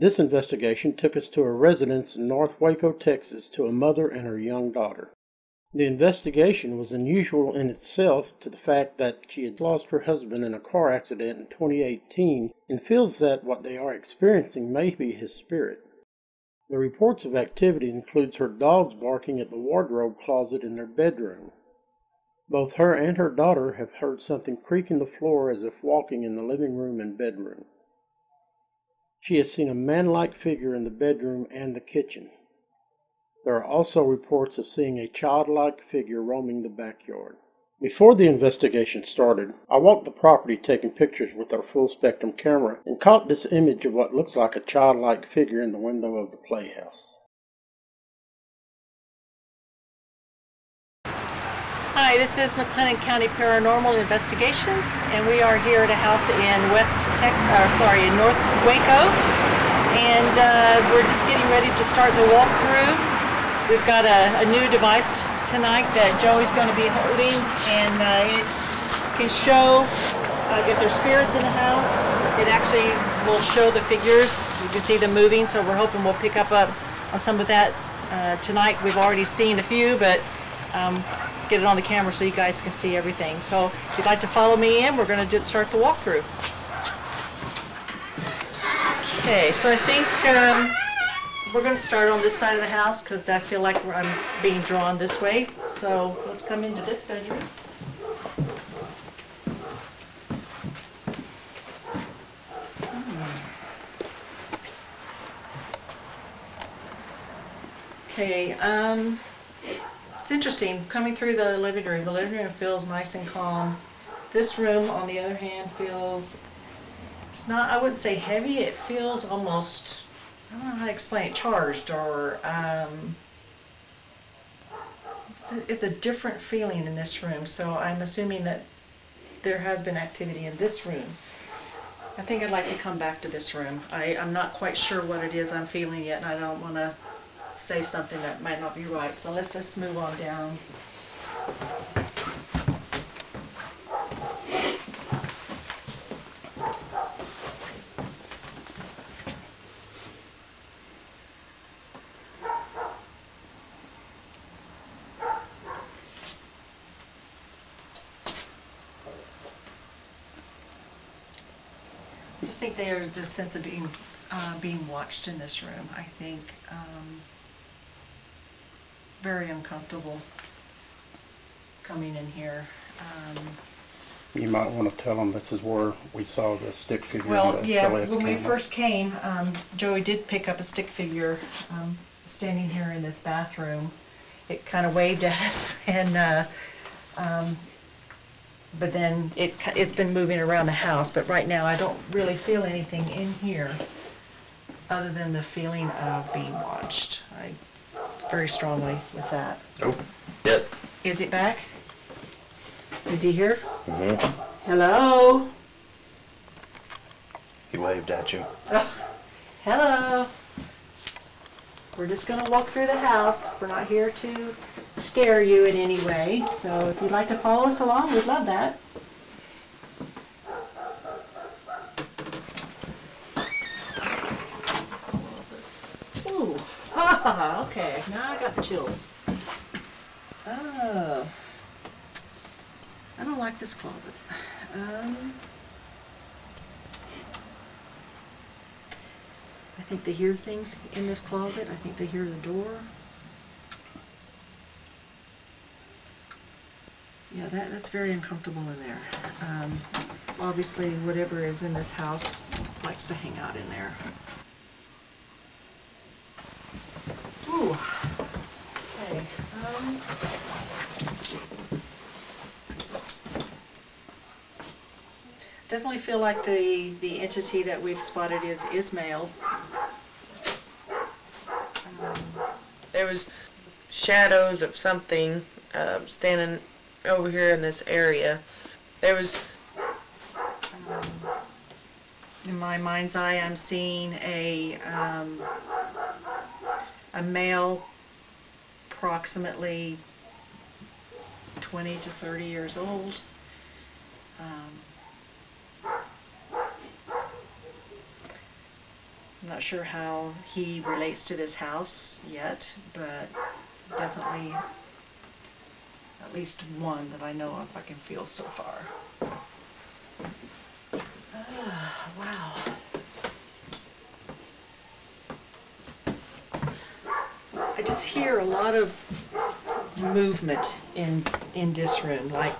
This investigation took us to a residence in North Waco, Texas, to a mother and her young daughter. The investigation was unusual in itself to the fact that she had lost her husband in a car accident in 2018 and feels that what they are experiencing may be his spirit. The reports of activity includes her dogs barking at the wardrobe closet in their bedroom. Both her and her daughter have heard something creak in the floor as if walking in the living room and bedroom. She has seen a man-like figure in the bedroom and the kitchen. There are also reports of seeing a childlike figure roaming the backyard. Before the investigation started, I walked the property taking pictures with our full-spectrum camera and caught this image of what looks like a childlike figure in the window of the playhouse. Hi, this is McLennan County Paranormal Investigations, and we are here at a house in North Waco, and we're just getting ready to start the walkthrough. We've got a new device tonight that Joey's going to be holding, and it can show if there's spirits in the house. It actually will show the figures. You can see them moving, so we're hoping we'll pick up on some of that tonight. We've already seen a few, but get it on the camera so you guys can see everything. So if you'd like to follow me in, we're going to start the walkthrough. Okay, so I think we're going to start on this side of the house because I feel like I'm being drawn this way. So let's come into this bedroom. Okay, it's interesting coming through the living room. The living room feels nice and calm. This room, on the other hand, feels, it's not, I wouldn't say heavy, it feels almost, I don't know how to explain it, charged, or it's a different feeling in this room. So I'm assuming that there has been activity in this room. I think I'd like to come back to this room. I'm not quite sure what it is I'm feeling yet, and I don't want to say something that might not be right. So let's just move on down. I just think there's this sense of being watched in this room. I think very uncomfortable coming in here. You might want to tell them this is where we saw the stick figure. Well, yeah, when we first came, Joey did pick up a stick figure standing here in this bathroom. It kind of waved at us, and but then it's been moving around the house. But right now I don't really feel anything in here other than the feeling of being watched. Very strongly with that. Oh, yep. Is it back? Is he here? Mm-hmm. Hello? He waved at you. Oh, hello. We're just going to walk through the house. We're not here to scare you in any way. So if you'd like to follow us along, we'd love that. Ooh. Ah, okay. Now I got the chills. Oh. I don't like this closet. I think they hear things in this closet. I think they hear the door. Yeah, that's very uncomfortable in there. Obviously, whatever is in this house likes to hang out in there. Ooh. Okay. Definitely feel like the entity that we've spotted is male. There was shadows of something standing over here in this area. There was, in my mind's eye, I'm seeing a male, approximately 20 to 30 years old. I'm not sure how he relates to this house yet, but definitely at least one that I know of I can feel so far. Wow. I just hear a lot of movement in this room, like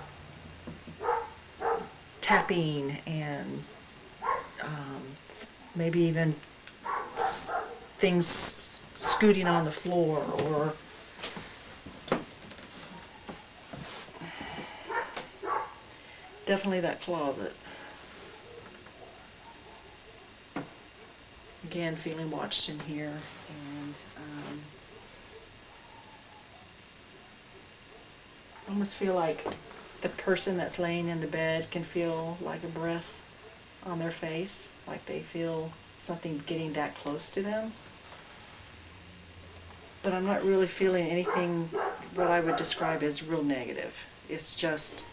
tapping and maybe even things scooting on the floor, or definitely that closet. Again, feeling watched in here, and I almost feel like the person that's laying in the bed can feel like a breath on their face, like they feel something getting that close to them. But I'm not really feeling anything what I would describe as real negative. It's just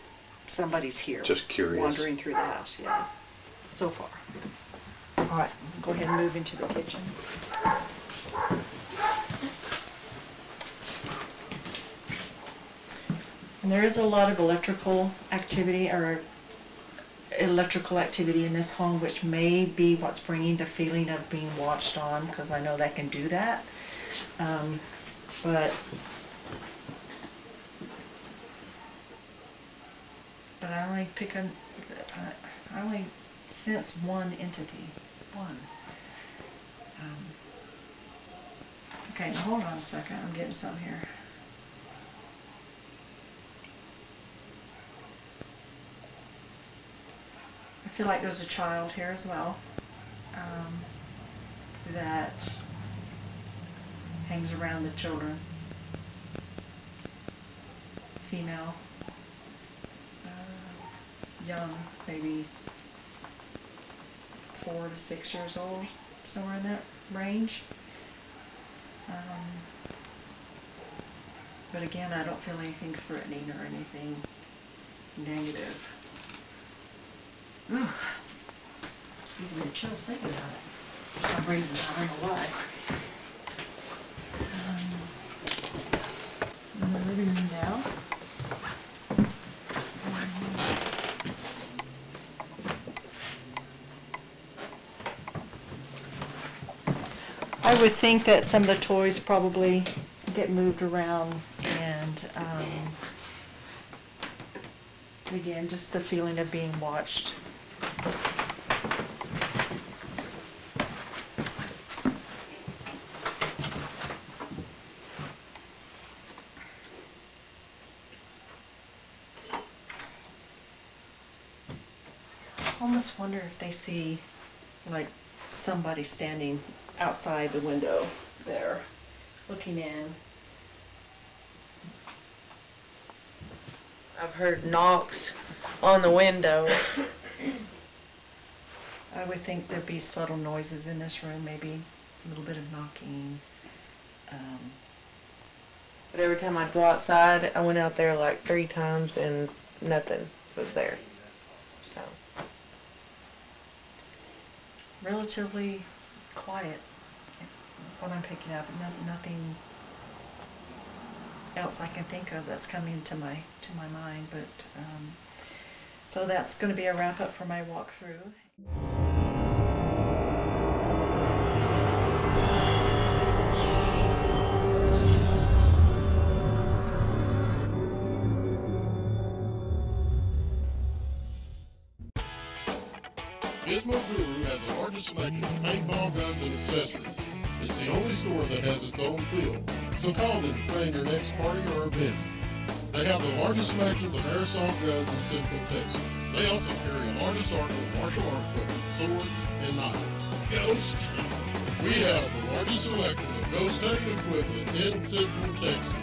somebody's here. Just curious. Wandering through the house, yeah. So far. All right, go ahead and move into the kitchen. And there is a lot of electrical activity in this home, which may be what's bringing the feeling of being watched on, because I know that can do that. But I only sense one entity. One. Okay, now hold on a second. I'm getting some here. I feel like there's a child here as well, that hangs around the children. Female, young, maybe 4 to 6 years old, somewhere in that range. But again, I don't feel anything threatening or anything negative. Ugh. It's gives me the chills thinking about it. For some reason, I don't know why. In the living room now. I would think that some of the toys probably get moved around, and again, just the feeling of being watched. I almost wonder if they see like somebody standing outside the window there, looking in. I've heard knocks on the window. I would think there'd be subtle noises in this room, maybe a little bit of knocking. But every time I'd go outside, I went out there like 3 times and nothing was there. So. Relatively quiet, what I'm picking up. Nothing else I can think of that's coming to my mind. But so that's going to be a wrap up for my walkthrough. Gizmo Guru has the largest selection of paintball guns and accessories. It's the only store that has its own feel, so call them to plan your next party or event. They have the largest selections of airsoft guns in Central Texas. They also carry a large assortment of martial art equipment, swords, and knives. Ghost! We have the largest selection of ghost hunting equipment in Central Texas.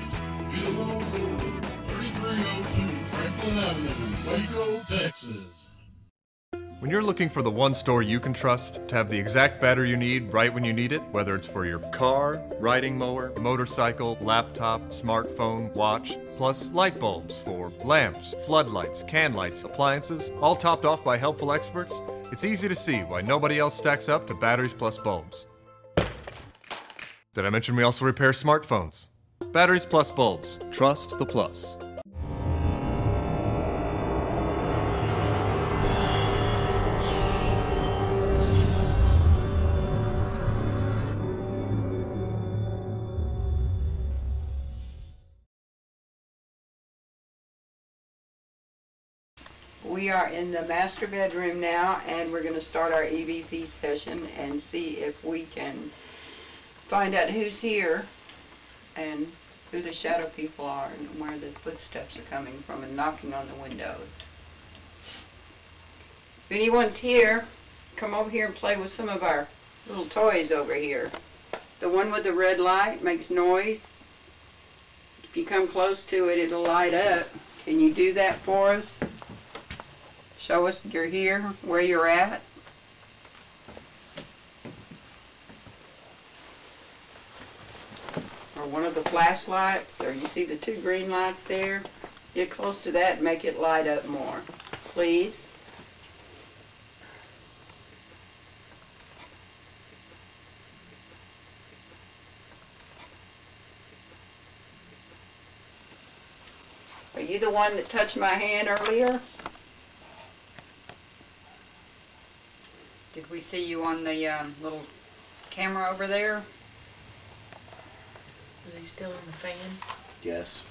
Gizmo Guru, 3302 Franklin Avenue, Waco, Texas. When you're looking for the one store you can trust to have the exact battery you need right when you need it, whether it's for your car, riding mower, motorcycle, laptop, smartphone, watch, plus light bulbs for lamps, floodlights, can lights, appliances, all topped off by helpful experts, it's easy to see why nobody else stacks up to batteries plus bulbs. Did I mention we also repair smartphones? Batteries plus bulbs. Trust the plus. We are in the master bedroom now, and we're going to start our EVP session and see if we can find out who's here and who the shadow people are and where the footsteps are coming from and knocking on the windows. If anyone's here, come over here and play with some of our little toys over here. The one with the red light makes noise. If you come close to it, it'll light up. Can you do that for us? Show us you're here, where you're at. Or one of the flashlights, or you see the two green lights there. Get close to that and make it light up more, please. Are you the one that touched my hand earlier? Did we see you on the little camera over there? Is he still on the fan? Yes.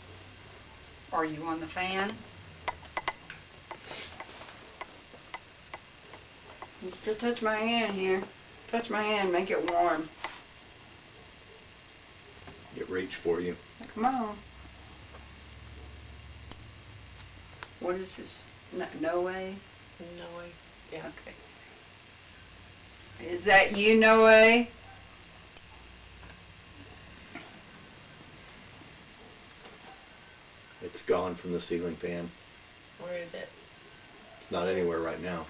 Are you on the fan? You still touch my hand here. Touch my hand, make it warm. It reached for you. Come on. What is this? No way? No way. Yeah. Okay. Is that you, Noe? It's gone from the ceiling fan. Where is it? It's not anywhere right now.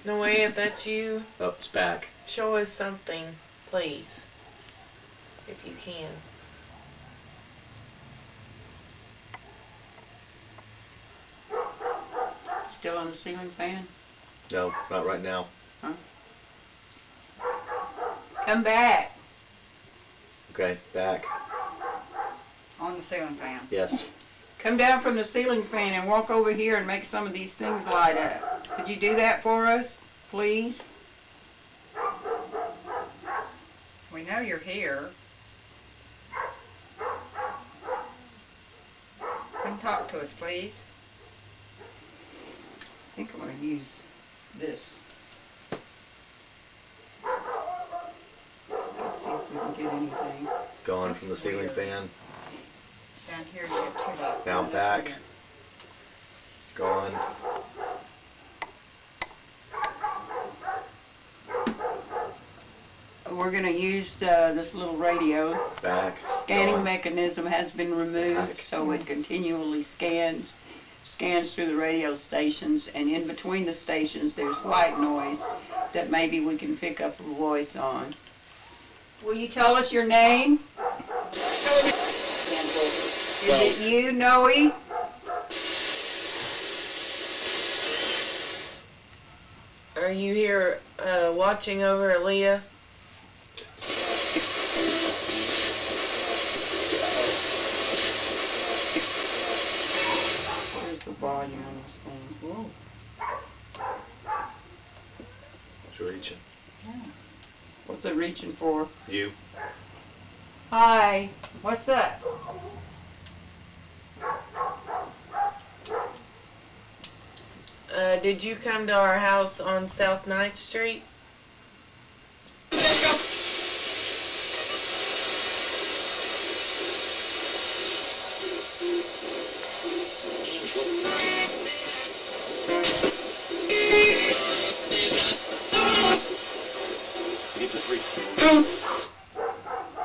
No way, if that's you, Oh, it's back. show us something, please. If you can. Still on the ceiling fan? No, not right now. Huh? Come back. Okay, back. On the ceiling fan. Yes. Come down from the ceiling fan and walk over here and make some of these things light up. Could you do that for us, please? We know you're here. Come talk to us, please. I think I'm going to use this. Let's see if we can get anything. Gone That's from the ceiling weird. fan. Down here you got two lights. Now on it. back. Gone. We're going to use this little radio. Back. Scanning Gone. mechanism has been removed, Back. so it continually scans through the radio stations, and in between the stations there's white noise that maybe we can pick up a voice on. Will you tell us your name? Is it you, Noe? Are you here watching over Aaliyah? Where's the volume on this thing? Whoa. It's reaching. What's it reaching for? You. Hi. What's up? Did you come to our house on South 9th Street?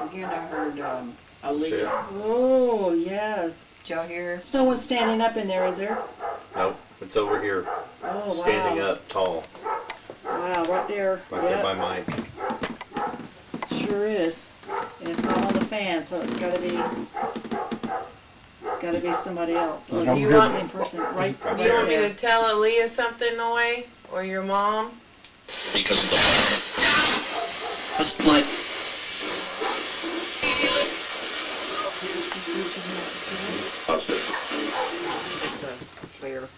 Again, I heard Aaliyah. Sure. Oh, yeah. Did y'all hear? There's no one standing up in there, is there? Nope. It's over here. Oh, wow. Standing up tall. Wow, right there. Right there Yep, by Mike. sure is. And it's not on the fan, so it's gotta be somebody else. Or Don't the forget- same person, right? Right Do you want me there. to tell Aaliyah something, Noe? Or your mom? Because of the just like Clear.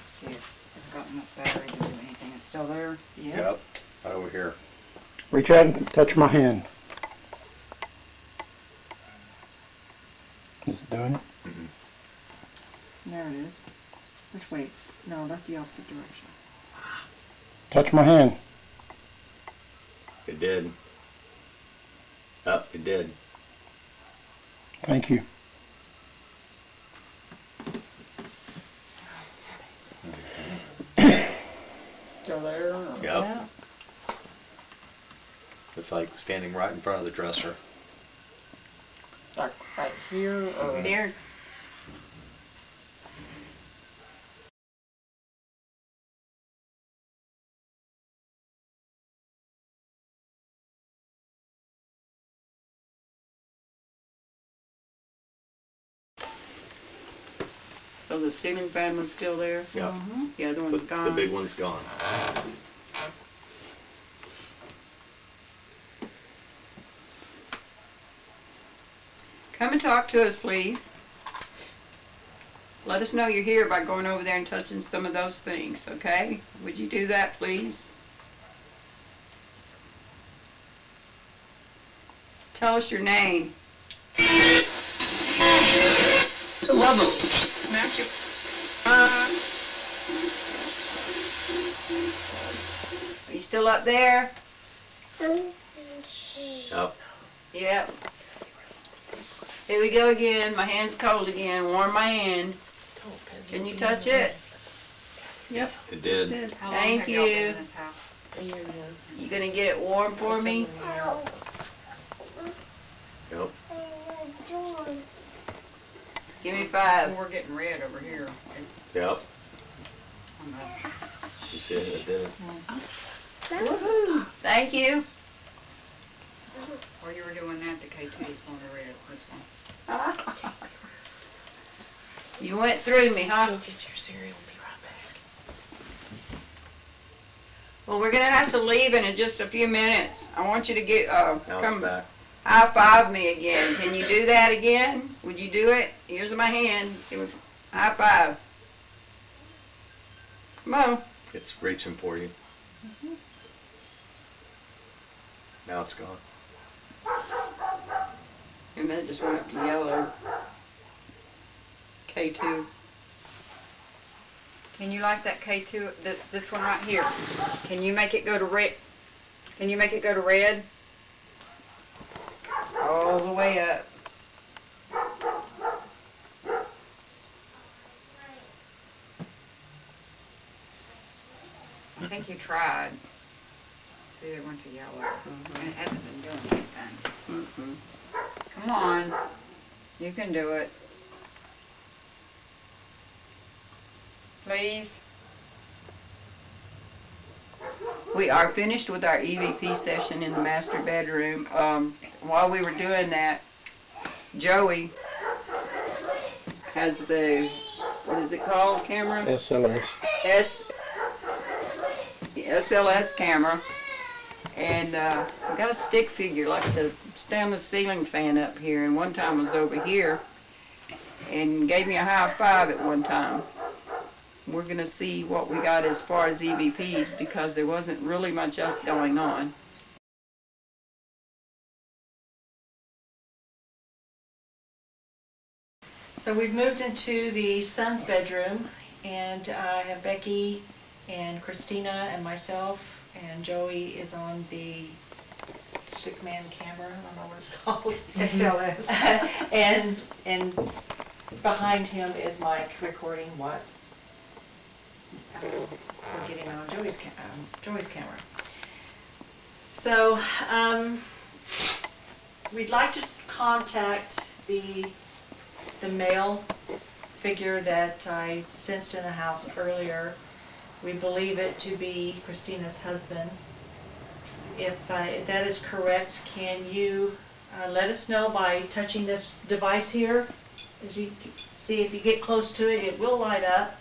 See if it's got enough battery to do anything. It's still there. Yep. Right over here. Reach out and touch my hand. Is it doing it? There it is. Which way? No, that's the opposite direction. Touch my hand. It did. Up, it did. Thank you. Still there? Or? Yep. Yeah. It's like standing right in front of the dresser. Like right here or There. So the ceiling fan was still there? Yep. The other one's The gone. big one's gone. Come and talk to us, please. Let us know you're here by going over there and touching some of those things, okay? Would you do that, please? Tell us your name. love them. Matthew. Are you still up there? Yep. Yep. Here we go again. My hand's cold again. Warm my hand. Can you touch it? Yep. It did. How long have y'all been in this house? You gonna get it warm for me? Yep. Give me 5. We're getting red over here. Yep. You see it? It did. Woohoo! Thank you. While you were doing that, the K2 is going to red. This one. You went through me, huh? Go get your cereal and be right back. Well, we're gonna have to leave in just a few minutes. I want you to get Now come it's back. high five me again. Can you do that again? Would you do it? Here's my hand. Give me high five. Come on. It's reaching for you. Now it's gone. And then it just went up to yellow. K2. Can you like that K2? This one right here. Can you make it go to red? Can you make it go to red? All the way up. I think you tried. See, it went to yellow. And it hasn't been doing anything. Come on. You can do it. Please. We are finished with our EVP session in the master bedroom. While we were doing that, Joey has the, what is it called, camera? SLS. SLS camera. And I got a stick figure, like to stand the ceiling fan up here, and one time was over here and gave me a high five at one time. We're going to see what we got as far as EVPs, because there wasn't really much else going on. So we've moved into the son's bedroom, and I have Becky and Christina and myself, and Joey is on the stick man camera, I don't know what it's called. SLS. and behind him is Mike recording what we're getting on Joey's camera. So we'd like to contact the male figure that I sensed in the house earlier. We believe it to be Christina's husband. If that is correct, can you let us know by touching this device here? As you see, if you get close to it, it will light up.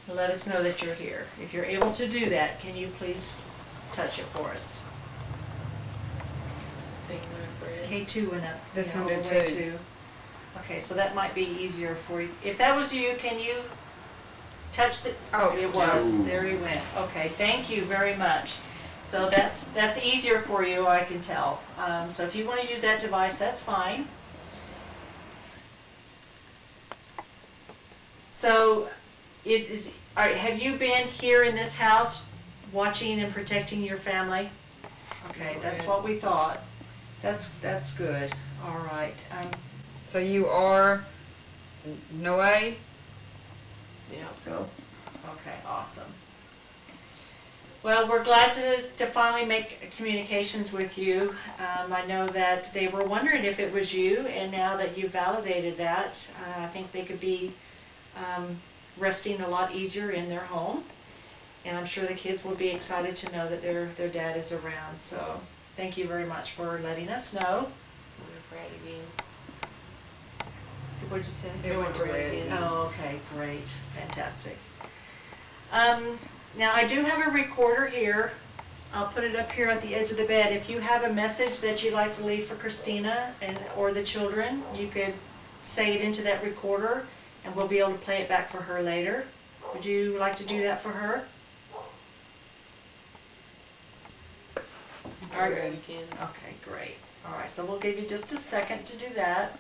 Let us know that you're here. If you're able to do that, can you please touch it for us? thing went red. K2 went up. This yeah, one all did the way too. to- Okay, so that might be easier for you. If that was you, can you touch the? Oh, it was. There he went. Okay, thank you very much. So that's easier for you, I can tell. So if you want to use that device, that's fine. So, all right, have you been here in this house watching and protecting your family? Okay, that's what we thought. That's good. All right. So you are Noe? Yeah. Yep. Okay, awesome. Well, we're glad to finally make communications with you. I know that they were wondering if it was you, and now that you validated that, I think they could be resting a lot easier in their home. And I'm sure the kids will be excited to know that their dad is around. So thank you very much for letting us know. Went red again. What'd you say? It went to red again. Oh, okay, great, fantastic. Now I do have a recorder here. I'll put it up here at the edge of the bed. If you have a message that you'd like to leave for Christina or the children, you could say it into that recorder, and we'll be able to play it back for her later. Would you like to do that for her? Red again. Okay, great. All right, so we'll give you just a second to do that.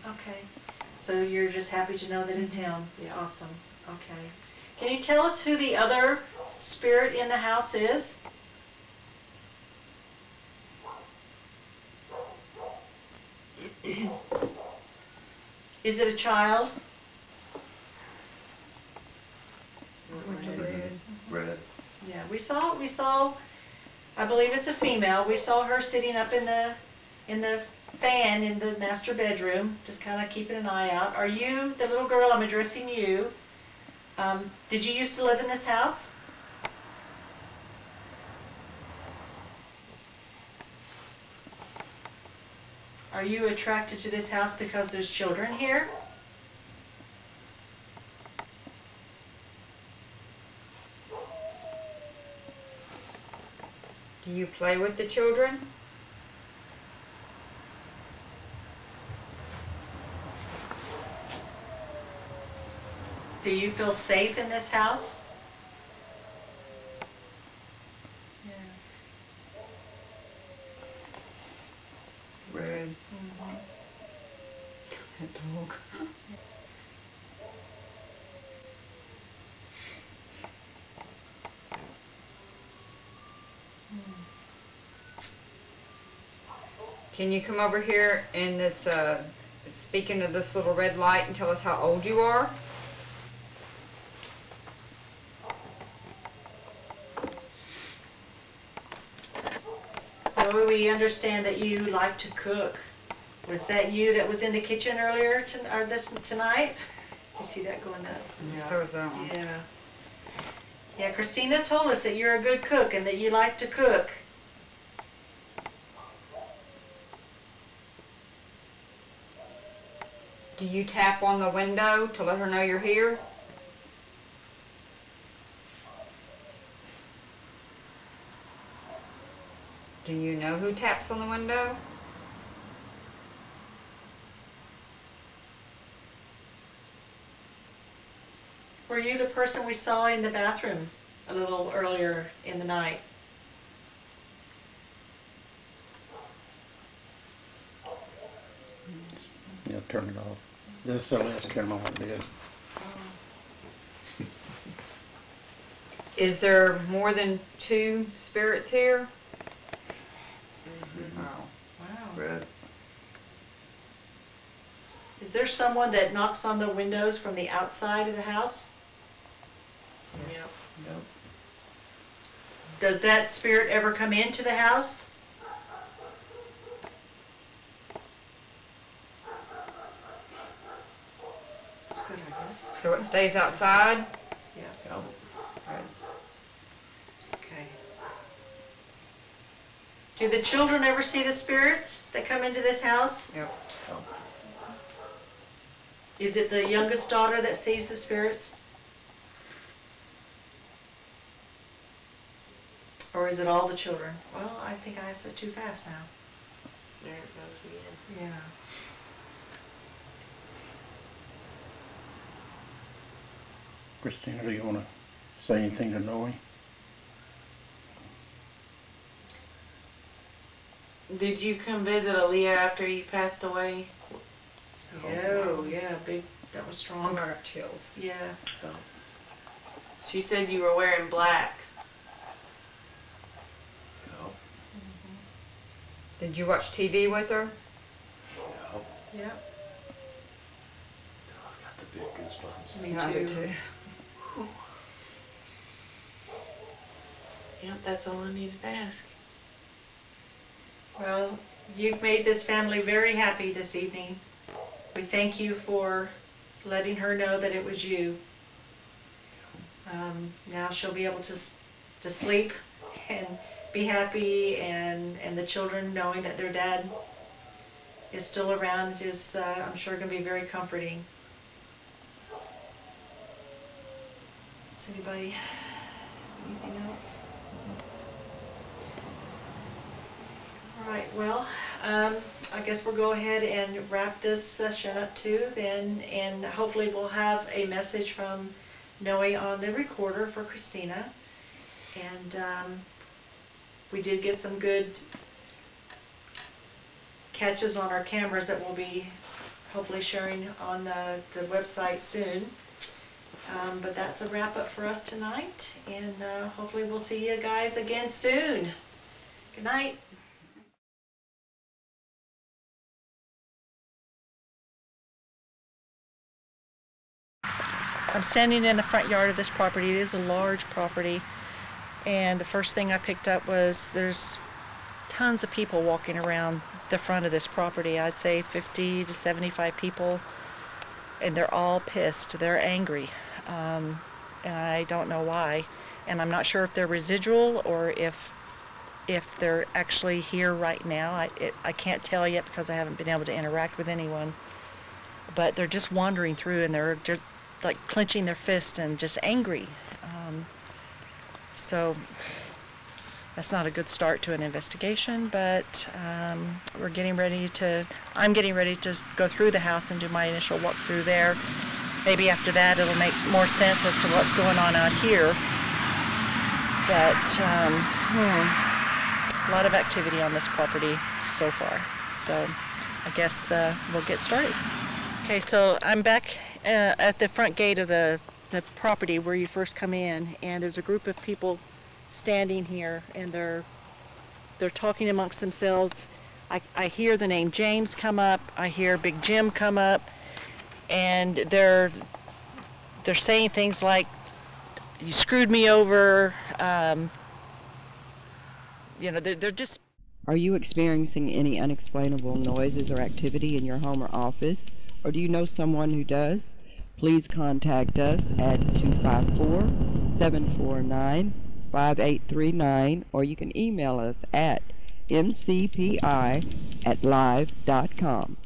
Okay, so you're just happy to know that it's him? Yeah. Awesome, okay. Can you tell us who the other spirit in the house is? Is it a child? Went red. Red. Yeah, we saw, I believe it's a female. We saw her sitting up in the fan in the master bedroom, just kind of keeping an eye out. Are you, the little girl, I'm addressing you, did you used to live in this house? Are you attracted to this house because there's children here? Do you play with the children? Do you feel safe in this house? Red. That dog. Can you come over here and this, speaking of this little red light, and tell us how old you are? Well, we understand that you like to cook. Was that you that was in the kitchen earlier tonight? You see that going nuts? So is that one. Yeah. Yeah, Christina told us that you're a good cook and that you like to cook. Do you tap on the window to let her know you're here? Do you know who taps on the window? Were you the person we saw in the bathroom a little earlier in the night? Yeah, turn it off. That's the last camera I did. Is there more than 2 spirits here? Oh. Wow. Red. Is there someone that knocks on the windows from the outside of the house? Yes. Yep. Does that spirit ever come into the house? That's good, I guess. So it stays outside? Yeah. Yep. Okay. Do the children ever see the spirits that come into this house? Yep. Yep. Is it the youngest daughter that sees the spirits? Or is it all the children? Well, I think I said too fast now. There it goes again. Yeah. Christina, do you want to say anything to Noe? Did you come visit Aaliyah after you passed away? Oh, yeah, big, that was strong. Our chills. Yeah. She said you were wearing black. No. Did you watch TV with her? No. Yeah. I've got the big goosebumps. Me I do too. Yep, that's all I needed to ask. Well, you've made this family very happy this evening. We thank you for letting her know that it was you. Now she'll be able to sleep and be happy, and the children knowing that their dad is still around is, I'm sure, going to be very comforting. Does anybody, anything else? All right, well, I guess we'll go ahead and wrap this session up too then, and hopefully we'll have a message from Noe on the recorder for Christina. And we did get some good catches on our cameras that we'll be hopefully sharing on the website soon. But that's a wrap up for us tonight, and hopefully we'll see you guys again soon. Good night. I'm standing in the front yard of this property. It is a large property, and the first thing I picked up was there's tons of people walking around the front of this property. I'd say 50 to 75 people, and they're all pissed. They're angry, and I don't know why, and I'm not sure if they're residual or if they're actually here right now. I can't tell yet because I haven't been able to interact with anyone, but they're just wandering through, and they're just like clenching their fist and just angry. So that's not a good start to an investigation, but I'm getting ready to go through the house and do my initial walk through there. Maybe after that it'll make more sense as to what's going on out here. But a lot of activity on this property so far. So I guess we'll get started. Okay, so I'm back at the front gate of the property where you first come in, and there's a group of people standing here, and they're talking amongst themselves. I hear the name James come up, I hear Big Jim come up, and they're saying things like, "You screwed me over," you know, they're just... Are you experiencing any unexplainable noises or activity in your home or office? Or do you know someone who does? Please contact us at 254-749-5839, or you can email us at mcpi@live.com.